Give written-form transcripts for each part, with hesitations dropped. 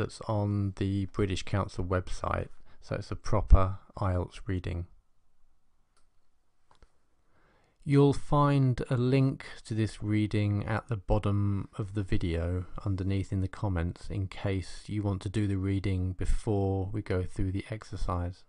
that's on the British Council website, so it's a proper IELTS reading. You'll find a link to this reading at the bottom of the video underneath in the comments in case you want to do the reading before we go through the exercise.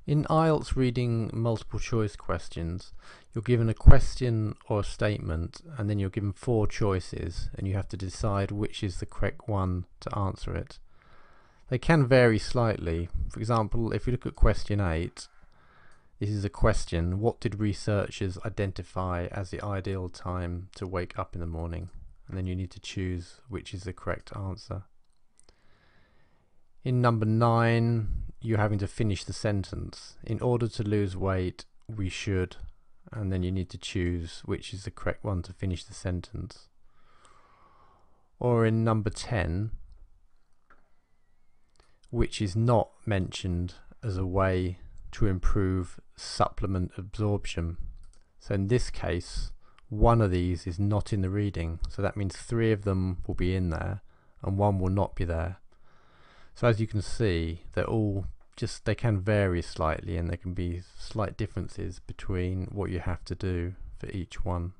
In IELTS reading multiple choice questions, you're given a question or a statement, and then you're given 4 choices and you have to decide which is the correct one to answer it. They can vary slightly. For example, if you look at question 8, this is a question: what did researchers identify as the ideal time to wake up in the morning? And then you need to choose which is the correct answer. In number 9, you're having to finish the sentence. In order to lose weight, we should, and then you need to choose which is the correct one to finish the sentence. Or in number 10, which is not mentioned as a way to improve supplement absorption. So in this case, one of these is not in the reading, so that means 3 of them will be in there and 1 will not be there. So as you can see, they're all they can vary slightly, and there can be slight differences between what you have to do for each one.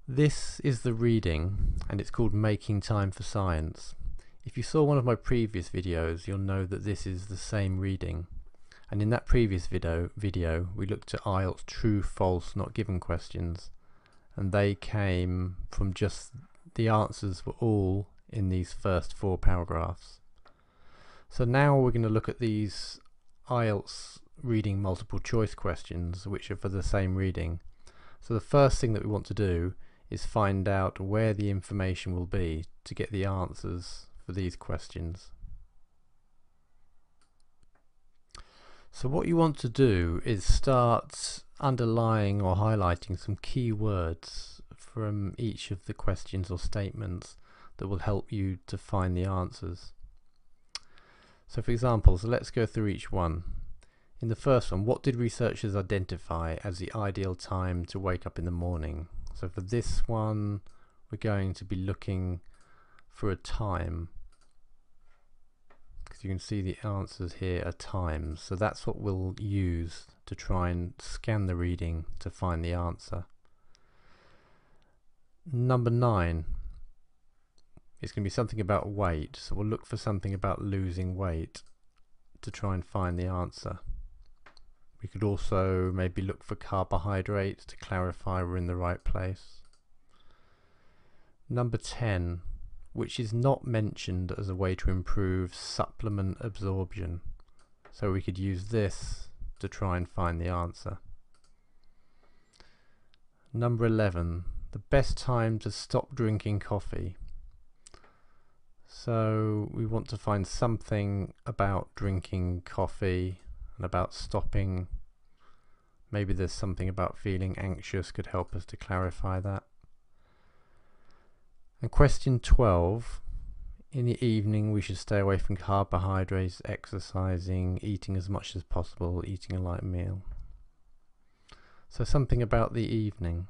This is the reading, and it's called Making Time for Science. If you saw one of my previous videos, you'll know that this is the same reading. And in that previous video we looked at IELTS true, false, not given questions, and they came from just the answers were all in these first 4 paragraphs. So now we're going to look at these IELTS reading multiple choice questions which are for the same reading. So the first thing that we want to do is find out where the information will be to get the answers for these questions. So what you want to do is start underlining or highlighting some key words from each of the questions or statements that will help you to find the answers. So for example, let's go through each one. In the first one, what did researchers identify as the ideal time to wake up in the morning? So for this one, we're going to be looking for a time, because you can see the answers here are times. So that's what we'll use to try and scan the reading to find the answer. Number 9. It's going to be something about weight, so we'll look for something about losing weight to try and find the answer. We could also maybe look for carbohydrates to clarify we're in the right place. Number 10, which is not mentioned as a way to improve supplement absorption, so we could use this to try and find the answer. Number 11, the best time to stop drinking coffee. So we want to find something about drinking coffee and about stopping. Maybe there's something about feeling anxious could help us to clarify that. And question 12, in the evening we should stay away from carbohydrates, exercising, eating as much as possible, eating a light meal. So something about the evening.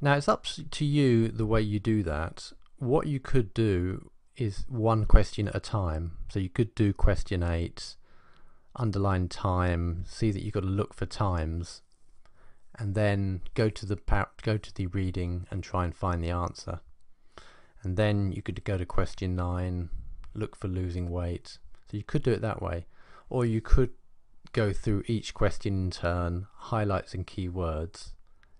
Now it's up to you the way you do that. What you could do is one question at a time. So you could do question 8, underline time, see that you've got to look for times, and then go to the reading and try and find the answer. And then you could go to question 9, look for losing weight. So you could do it that way, or you could go through each question in turn, highlight some key words,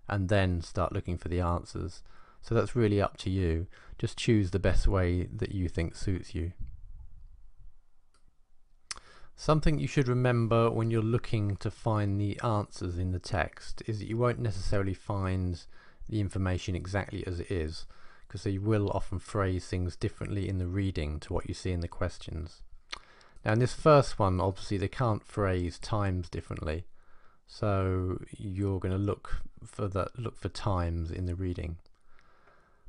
and then start looking for the answers. So that's really up to you. Just choose the best way that you think suits you. Something you should remember when you're looking to find the answers in the text is that you won't necessarily find the information exactly as it is, because they will often phrase things differently in the reading to what you see in the questions. Now in this first one, obviously they can't phrase times differently, so you're going to look for times in the reading.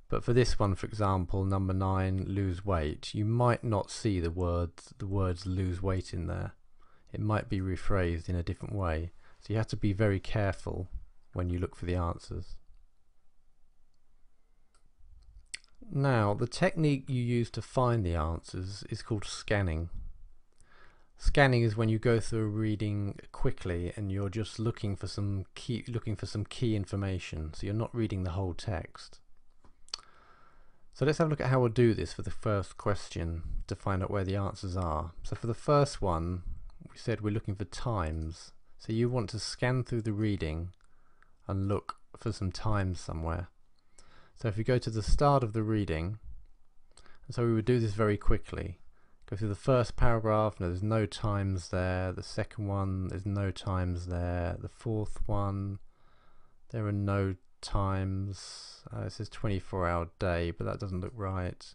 But for this one, for example, number 9, lose weight, you might not see the words lose weight in there. It might be rephrased in a different way. So you have to be very careful when you look for the answers. Now, the technique you use to find the answers is called scanning. Scanning is when you go through a reading quickly and you're just looking for some key information, so you're not reading the whole text. So let's have a look at how we'll do this for the first question to find out where the answers are. So for the first one, we said we're looking for times. So you want to scan through the reading and look for some times somewhere. So if you go to the start of the reading, so we would do this very quickly. Go through the first paragraph, no, there's no times there. The second one, there's no times there. The fourth one, there are no times. It says 24-hour day, but that doesn't look right.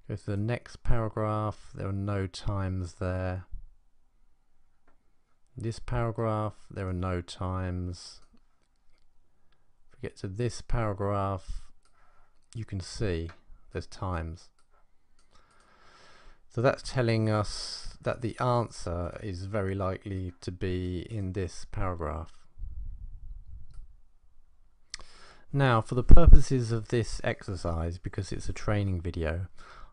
Go to the next paragraph, there are no times there. This paragraph, there are no times. If we get to this paragraph, you can see there's times. So that's telling us that the answer is very likely to be in this paragraph. Now, for the purposes of this exercise, because it's a training video,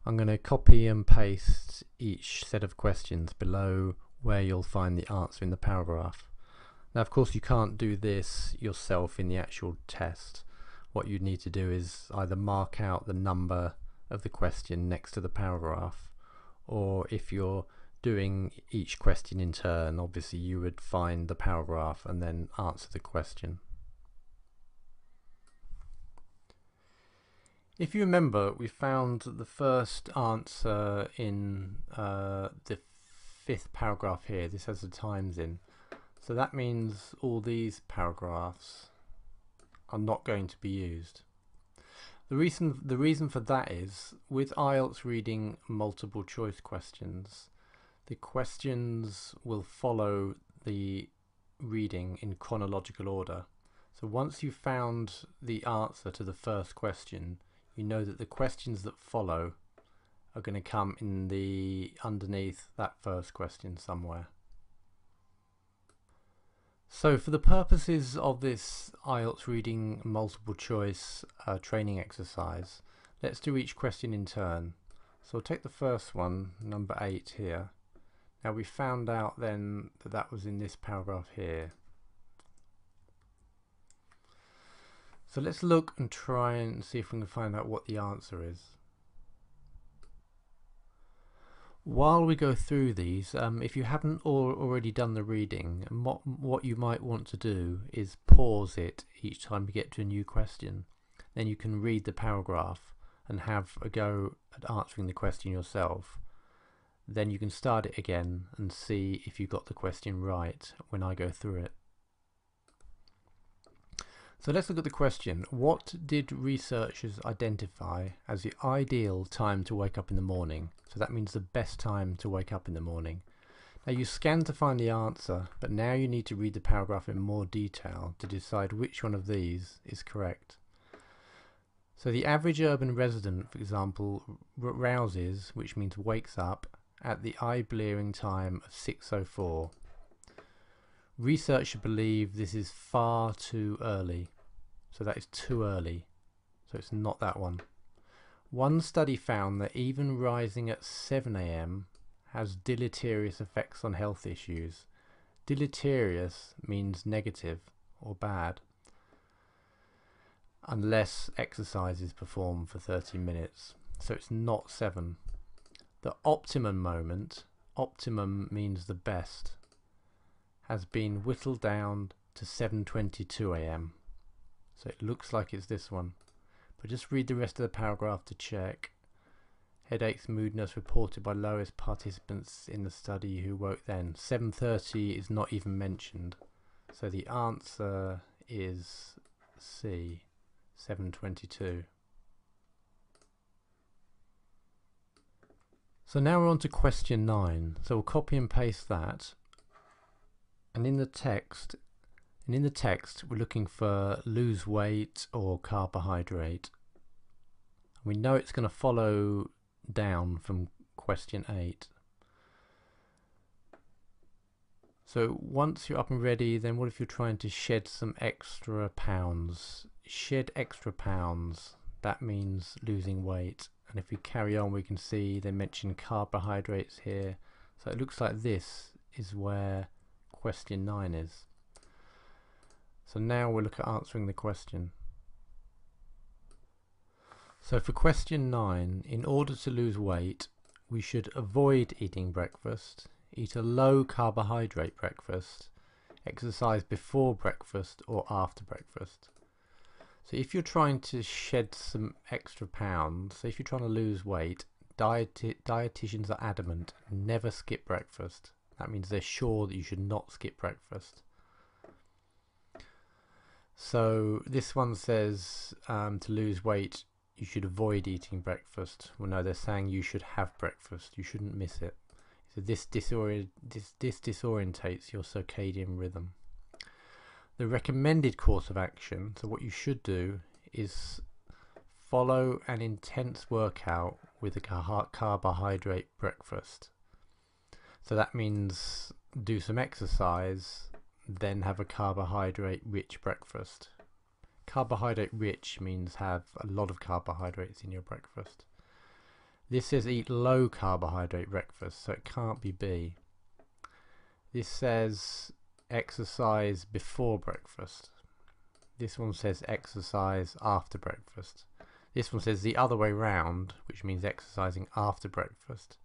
I'm going to copy and paste each set of questions below where you'll find the answer in the paragraph. Now, of course, you can't do this yourself in the actual test. What you need to do is either mark out the number of the question next to the paragraph, or if you're doing each question in turn, obviously you would find the paragraph and then answer the question. If you remember, we found the first answer in the fifth paragraph here. This has the times in. So that means all these paragraphs are not going to be used. The reason for that is, with IELTS reading multiple choice questions, the questions will follow the reading in chronological order. So once you've found the answer to the first question, you know that the questions that follow are going to come in the underneath that first question somewhere. So for the purposes of this IELTS reading multiple choice training exercise, let's do each question in turn. So I'll take the first one, number 8 here. Now we found out then that that was in this paragraph here. So let's look and try and see if we can find out what the answer is. While we go through these, if you haven't already done the reading, what you might want to do is pause it each time you get to a new question. Then you can read the paragraph and have a go at answering the question yourself. Then you can start it again and see if you got the question right when I go through it. So let's look at the question. What did researchers identify as the ideal time to wake up in the morning? So that means the best time to wake up in the morning. Now you scan to find the answer, but now you need to read the paragraph in more detail to decide which one of these is correct. So the average urban resident, for example, rouses, which means wakes up, at the eye-blearing time of 6:04. Researchers believe this is far too early. So that is too early. So it's not that one. One study found that even rising at 7 AM has deleterious effects on health issues. Deleterious means negative or bad, unless exercise is performed for 30 minutes. So it's not 7. The optimum moment, optimum means the best, has been whittled down to 7:22 AM. So it looks like it's this one. But just read the rest of the paragraph to check. Headaches, moodiness reported by lowest participants in the study who woke then. 7:30 is not even mentioned. So the answer is C, 7:22. So now we're on to question 9. So we'll copy and paste that. And in the text, we're looking for lose weight or carbohydrate. We know it's going to follow down from question 8. So once you're up and ready, then what if you're trying to shed some extra pounds? Shed extra pounds, that means losing weight. And if we carry on, we can see they mention carbohydrates here. So it looks like this is where question 9 is. So now we'll look at answering the question. So for question 9, in order to lose weight, we should avoid eating breakfast, eat a low carbohydrate breakfast, exercise before breakfast or after breakfast. So if you're trying to shed some extra pounds, so if you're trying to lose weight, dietitians are adamant, never skip breakfast. That means they're sure that you should not skip breakfast. So this one says to lose weight, you should avoid eating breakfast. Well, no, they're saying you should have breakfast. You shouldn't miss it. So this disorientates your circadian rhythm. The recommended course of action, so what you should do is follow an intense workout with a carbohydrate breakfast. So that means do some exercise, then have a carbohydrate rich breakfast. Carbohydrate rich means have a lot of carbohydrates in your breakfast. This says eat low carbohydrate breakfast, so it can't be B. This says exercise before breakfast. This one says exercise after breakfast. This one says the other way round, which means exercising after breakfast,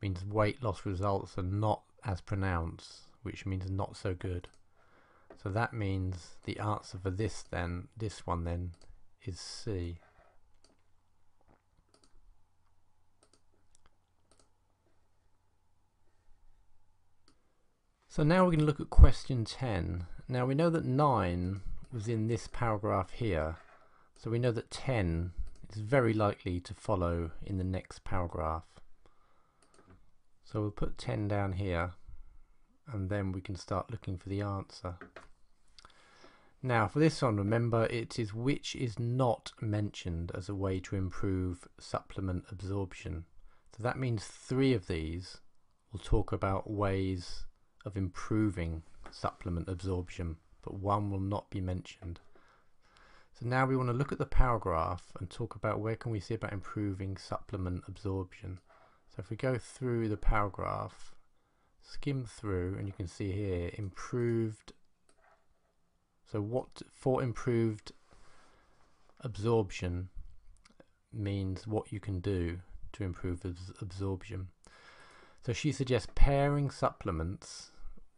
means weight loss results are not as pronounced, which means not so good. So that means the answer for this one then is C. So now we're going to look at question 10. Now we know that 9 was in this paragraph here, so we know that 10 is very likely to follow in the next paragraph. So we'll put 10 down here, and then we can start looking for the answer. Now for this one, remember it is which is not mentioned as a way to improve supplement absorption. So that means 3 of these will talk about ways of improving supplement absorption, but 1 will not be mentioned. So now we want to look at the paragraph and talk about where can we see about improving supplement absorption. So if we go through the paragraph, skim through, and you can see here improved. So what for improved absorption means what you can do to improve absorption. So she suggests pairing supplements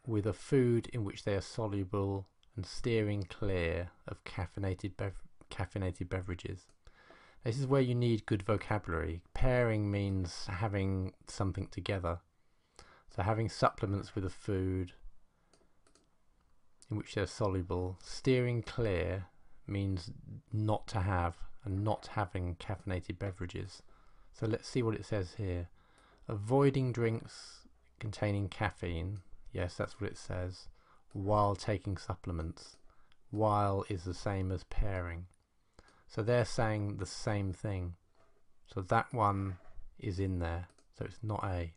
with a food in which they are soluble and steering clear of caffeinated beverages. This is where you need good vocabulary. Pairing means having something together. So having supplements with a food in which they're soluble. Steering clear means not to have, and not having caffeinated beverages. So let's see what it says here. Avoiding drinks containing caffeine, yes, that's what it says, while taking supplements. While is the same as pairing. So they're saying the same thing. So that one is in there, so it's not A.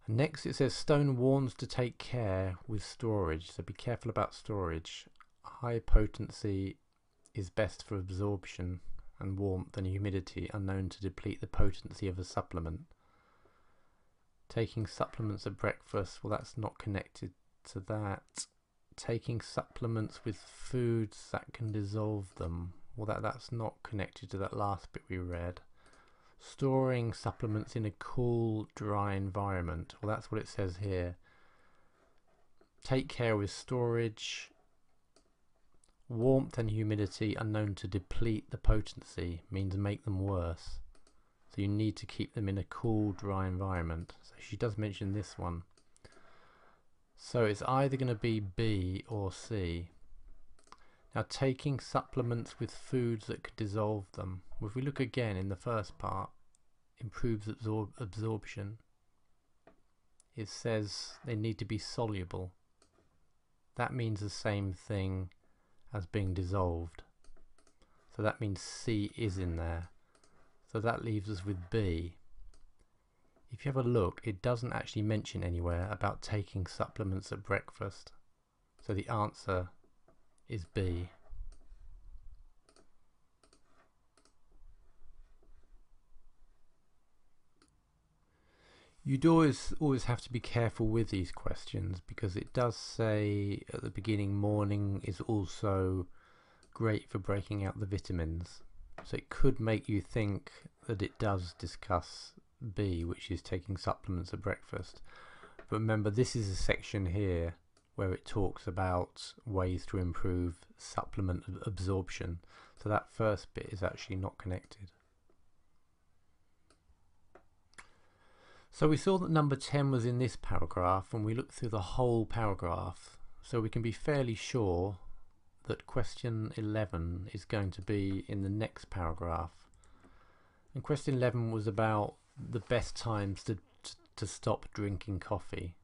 And next it says Stone warns to take care with storage, so be careful about storage. High potency is best for absorption, and warmth and humidity are known to deplete the potency of a supplement. Taking supplements at breakfast, well, that's not connected to that. Taking supplements with foods that can dissolve them, well, that's not connected to that last bit we read. Storing supplements in a cool, dry environment, well, that's what it says here. Take care with storage. Warmth and humidity are known to deplete the potency, means make them worse. So you need to keep them in a cool, dry environment. So she does mention this one. So it's either going to be B or C. Now taking supplements with foods that could dissolve them. Well, if we look again in the first part, improves absorption. It says they need to be soluble. That means the same thing as being dissolved. So that means C is in there. So that leaves us with B. if you have a look, it doesn't actually mention anywhere about taking supplements at breakfast. So the answer is B. You'd always have to be careful with these questions, because it does say at the beginning morning is also great for breaking out the vitamins. So it could make you think that it does discuss B, which is taking supplements at breakfast. But remember, this is a section here where it talks about ways to improve supplement absorption. So that first bit is actually not connected. So we saw that number 10 was in this paragraph, and we looked through the whole paragraph, so we can be fairly sure that question 11 is going to be in the next paragraph. And question 11 was about the best times to stop drinking coffee.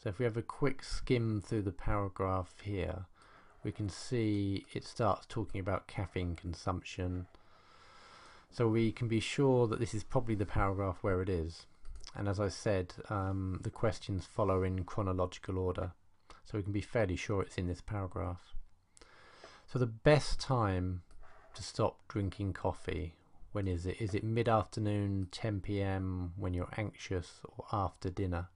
So if we have a quick skim through the paragraph here, we can see it starts talking about caffeine consumption. So we can be sure that this is probably the paragraph where it is. And as I said, the questions follow in chronological order, so we can be fairly sure it's in this paragraph. So the best time to stop drinking coffee, when is it? Is it mid-afternoon, 10 p.m, when you're anxious, or after dinner?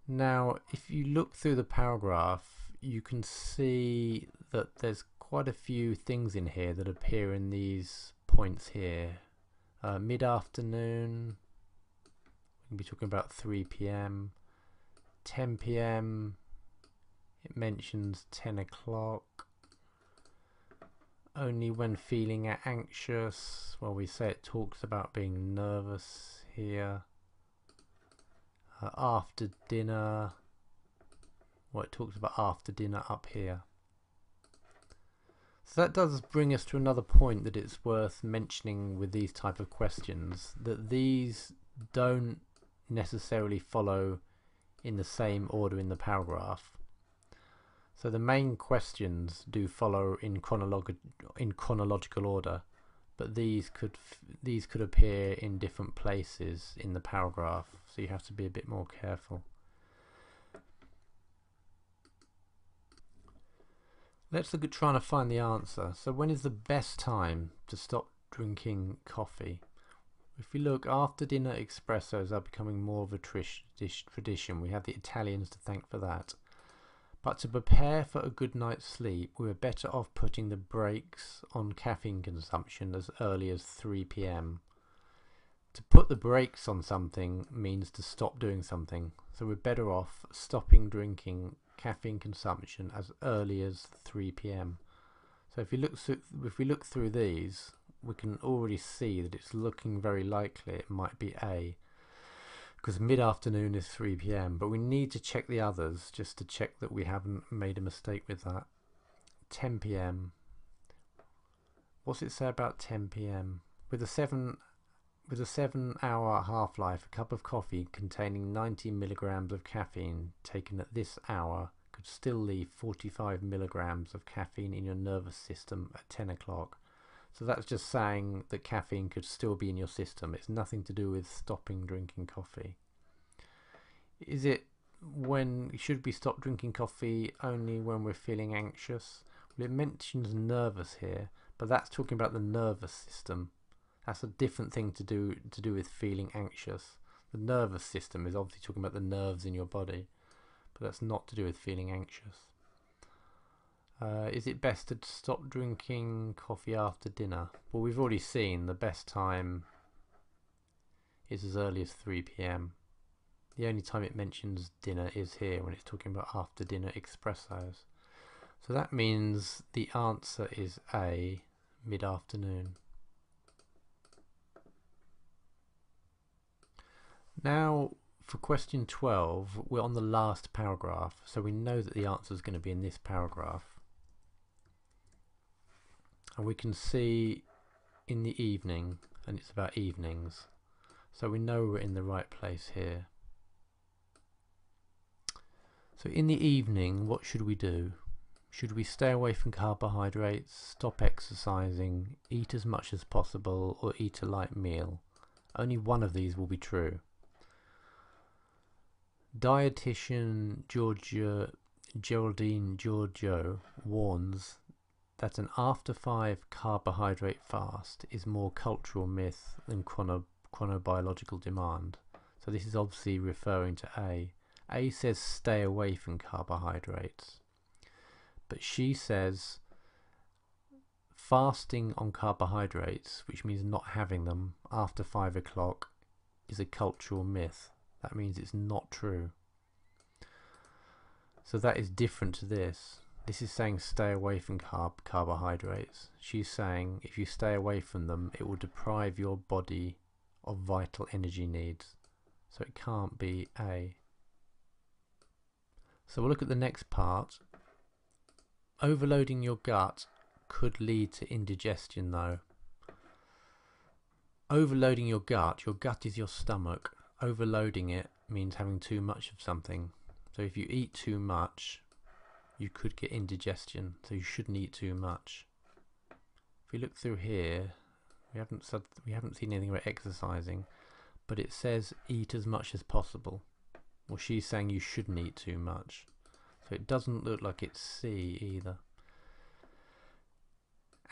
Now, if you look through the paragraph, you can see that there's quite a few things in here that appear in these points here. Mid-afternoon, we can be talking about 3 p.m, 10 p.m, it mentions 10 o'clock. Only when feeling anxious, well, we say it talks about being nervous here. After dinner, well, it talks about after dinner up here. So that does bring us to another point that it's worth mentioning with these type of questions, that these don't necessarily follow in the same order in the paragraph. So the main questions do follow in chronological order, but these could appear in different places in the paragraph, so you have to be a bit more careful. Let's look at trying to find the answer. So when is the best time to stop drinking coffee? If we look, after dinner espressos are becoming more of a tradition. We have the Italians to thank for that. But to prepare for a good night's sleep, we're better off putting the brakes on caffeine consumption as early as 3 p.m. To put the brakes on something means to stop doing something. So we're better off stopping drinking caffeine consumption as early as 3 p.m. So if we look through these, we can already see that it's looking very likely it might be A, because mid-afternoon is 3 p.m, but we need to check the others just to check that we haven't made a mistake with that. 10 p.m. What's it say about 10 p.m? With a 7-hour half-life, a cup of coffee containing 90 milligrams of caffeine taken at this hour could still leave 45 milligrams of caffeine in your nervous system at 10 o'clock. So that's just saying that caffeine could still be in your system. It's nothing to do with stopping drinking coffee. Is it should we stop drinking coffee only when we're feeling anxious? Well, it mentions nervous here, but that's talking about the nervous system. That's a different thing to do with feeling anxious. The nervous system is obviously talking about the nerves in your body, but that's not to do with feeling anxious. Is it best to stop drinking coffee after dinner? Well, we've already seen the best time is as early as 3 p.m. The only time it mentions dinner is here when it's talking about after dinner espressos. So that means the answer is A, mid-afternoon. Now for question 12, we're on the last paragraph, so we know that the answer is going to be in this paragraph. And we can see in the evening, and it's about evenings, so we know we're in the right place here. So in the evening, what should we do? Should we stay away from carbohydrates, stop exercising, eat as much as possible, or eat a light meal? Only one of these will be true. Dietitian Geraldine Giorgio warns that an after 5 carbohydrate fast is more cultural myth than chronobiological demand. So this is obviously referring to A. A says stay away from carbohydrates, but she says fasting on carbohydrates, which means not having them after 5 o'clock, is a cultural myth. That means it's not true. So that is different to this. This is saying stay away from carbohydrates. She's saying if you stay away from them, it will deprive your body of vital energy needs. So it can't be A. So we'll look at the next part. Overloading your gut could lead to indigestion though. Overloading your gut is your stomach. Overloading it means having too much of something. So if you eat too much, you could get indigestion, so you shouldn't eat too much. If we look through here, we haven't seen anything about exercising, but it says eat as much as possible. Well, she's saying you shouldn't eat too much. So it doesn't look like it's C either.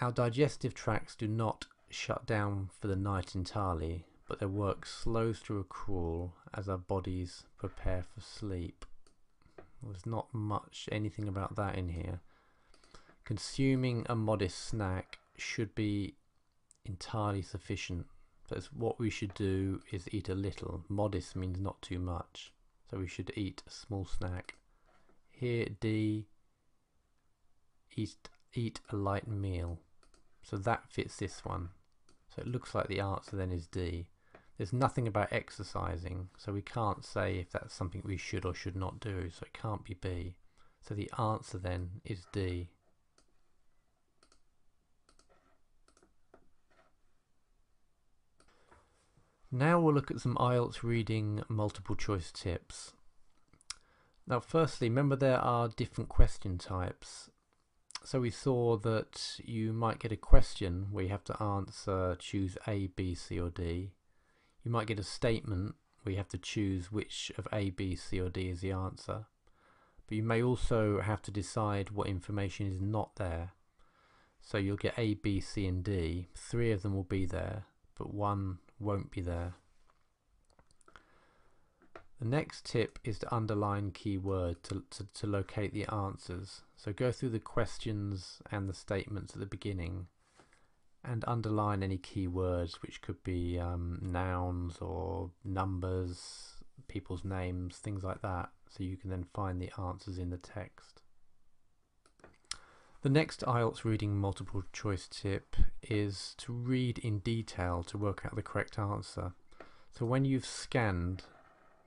Our digestive tracts do not shut down for the night entirely, but their work slows through a crawl as our bodies prepare for sleep. There's not anything about that in here. Consuming a modest snack should be entirely sufficient. So what we should do is eat a little. Modest means not too much. So we should eat a small snack. Here D, eat a light meal. So that fits this one. So it looks like the answer then is D. There's nothing about exercising, so we can't say if that's something we should or should not do, so it can't be B. So the answer then is D. Now we'll look at some IELTS reading multiple choice tips. Now firstly, remember there are different question types. So we saw that you might get a question where you have to answer, choose A, B, C or D. You might get a statement where you have to choose which of A, B, C or D is the answer. But you may also have to decide what information is not there. So you'll get A, B, C and D. 3 of them will be there, but 1 won't be there. The next tip is to underline keyword to locate the answers. So go through the questions and the statements at the beginning and underline any keywords, which could be nouns or numbers, people's names, things like that, so you can then find the answers in the text. The next IELTS reading multiple choice tip is to read in detail to work out the correct answer. So when you've scanned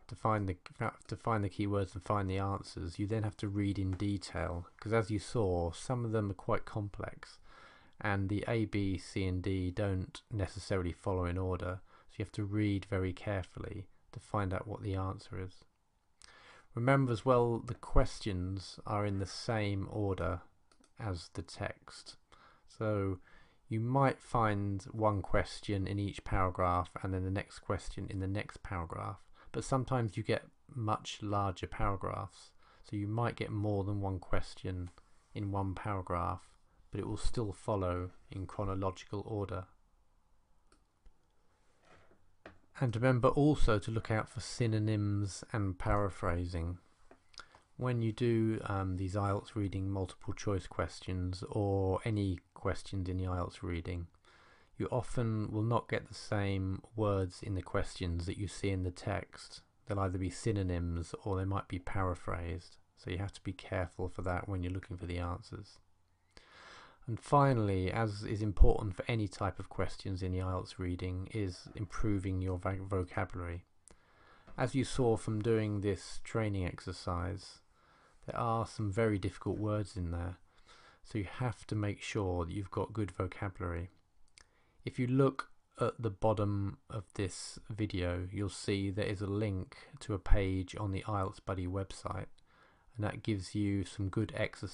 to find the keywords and find the answers, you then have to read in detail, because as you saw, some of them are quite complex. And the A, B, C and D don't necessarily follow in order, so you have to read very carefully to find out what the answer is. Remember as well, the questions are in the same order as the text. So you might find one question in each paragraph and then the next question in the next paragraph, but sometimes you get much larger paragraphs, so you might get more than one question in one paragraph, but it will still follow in chronological order. And remember also to look out for synonyms and paraphrasing. When you do these IELTS reading multiple choice questions or any questions in the IELTS reading, you often will not get the same words in the questions that you see in the text. They'll either be synonyms or they might be paraphrased, so you have to be careful for that when you're looking for the answers. And finally, as is important for any type of questions in the IELTS reading, is improving your vocabulary. As you saw from doing this training exercise, there are some very difficult words in there, so you have to make sure that you've got good vocabulary. If you look at the bottom of this video, you'll see there is a link to a page on the IELTS Buddy website, and that gives you some good exercise